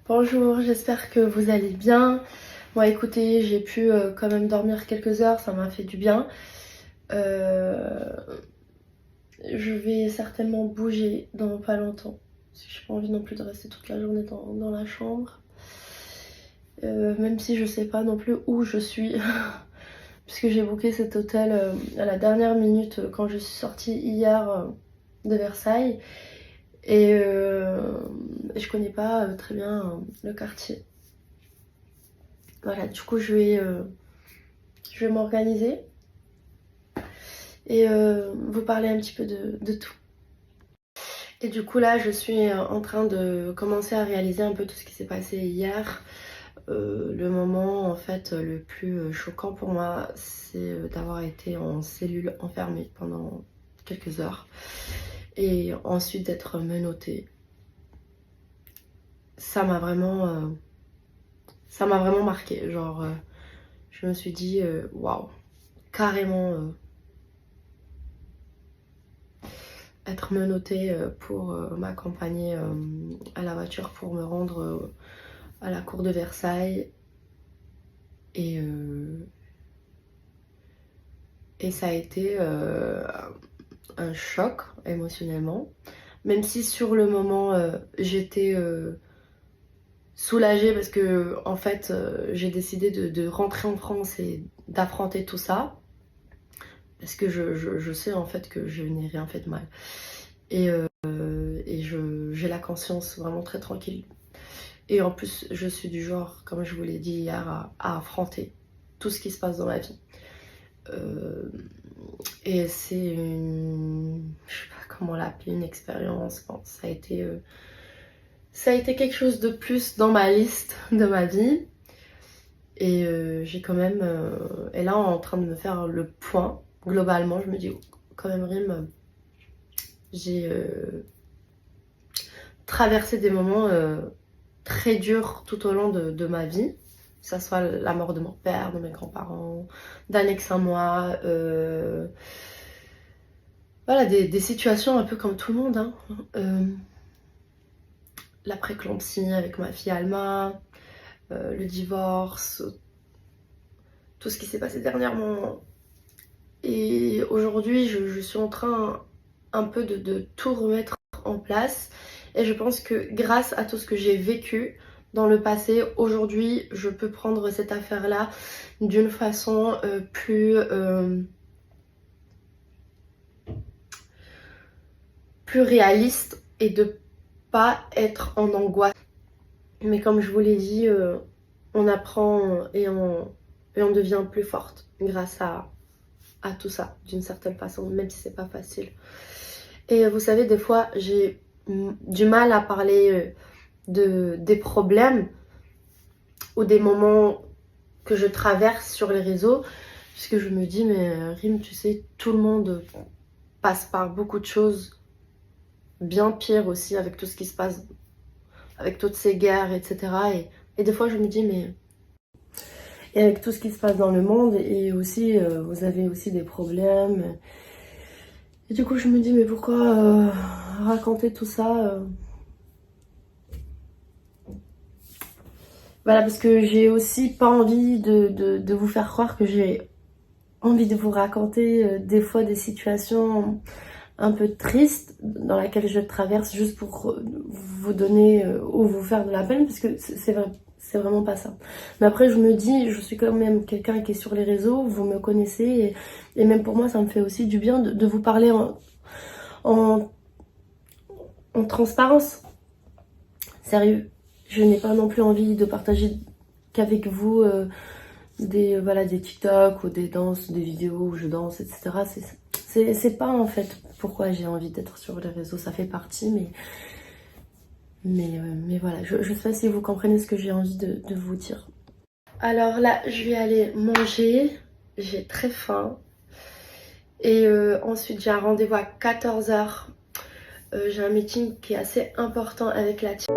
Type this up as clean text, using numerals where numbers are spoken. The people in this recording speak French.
Bonjour, j'espère que vous allez bien. Bon écoutez, j'ai pu quand même dormir quelques heures, ça m'a fait du bien. Je vais certainement bouger dans pas longtemps. Parce que j'ai pas envie non plus de rester toute la journée dans la chambre. Même si je sais pas non plus où je suis. Puisque j'ai booké cet hôtel à la dernière minute quand je suis sortie hier de Versailles. Et je connais pas très bien le quartier. Voilà, du coup je vais m'organiser et vous parler un petit peu de tout. Et du coup là je suis en train de commencer à réaliser un peu tout ce qui s'est passé hier. Le moment en fait le plus choquant pour moi, c'est d'avoir été en cellule enfermée pendant quelques heures et ensuite d'être menottée. Ça m'a vraiment marqué. Genre je me suis dit waouh, carrément être menottée pour m'accompagner à la voiture pour me rendre à la cour de Versailles. Et ça a été un choc émotionnellement. Même si sur le moment j'étais soulagée parce que en fait j'ai décidé de rentrer en France et d'affronter tout ça. Parce que je sais en fait que je n'ai rien fait de mal. Et j'ai la conscience vraiment très tranquille. Et en plus, je suis du genre, comme je vous l'ai dit hier, à affronter tout ce qui se passe dans ma vie. Et c'est une... je sais pas comment l'appeler, une expérience. Bon, ça a été quelque chose de plus dans ma liste de ma vie. Et j'ai quand même... et là, en train de me faire le point, globalement, je me dis, quand même, Rim, j'ai traversé des moments très durs tout au long de ma vie. Que ça soit la mort de mon père, de mes grands-parents, d'un ex à moi. Voilà, des situations un peu comme tout le monde. Hein. La préclampsie avec ma fille Alma, le divorce, tout ce qui s'est passé dernièrement. Et aujourd'hui, je suis en train un peu de tout remettre en place. Et je pense que grâce à tout ce que j'ai vécu dans le passé, aujourd'hui, je peux prendre cette affaire-là d'une façon plus réaliste et de pas être en angoisse. Mais comme je vous l'ai dit, on apprend et on devient plus forte grâce à tout ça, d'une certaine façon, même si c'est pas facile. Et vous savez, des fois, j'ai du mal à parler des problèmes ou des moments que je traverse sur les réseaux, puisque je me dis, mais Rim, tu sais, tout le monde passe par beaucoup de choses bien pires aussi avec tout ce qui se passe, avec toutes ces guerres, etc. Et des fois, je me dis, mais... Et avec tout ce qui se passe dans le monde, et aussi, vous avez aussi des problèmes. Et du coup, je me dis, mais pourquoi raconter tout ça Voilà, parce que j'ai aussi pas envie de vous faire croire que j'ai envie de vous raconter des fois des situations un peu tristes dans lesquelles je traverse juste pour vous donner ou vous faire de la peine, parce que c'est vraiment pas ça. Mais après, je me dis, je suis quand même quelqu'un qui est sur les réseaux, vous me connaissez, et même pour moi, ça me fait aussi du bien de vous parler en transparence. Sérieux, je n'ai pas non plus envie de partager qu'avec vous des TikTok ou des danses, des vidéos où je danse, etc. C'est pas en fait pourquoi j'ai envie d'être sur les réseaux, ça fait partie, mais voilà, je sais pas si vous comprenez ce que j'ai envie de vous dire. Alors là, je vais aller manger, j'ai très faim. Et ensuite, j'ai un rendez-vous à 14h. J'ai un meeting qui est assez important avec la team.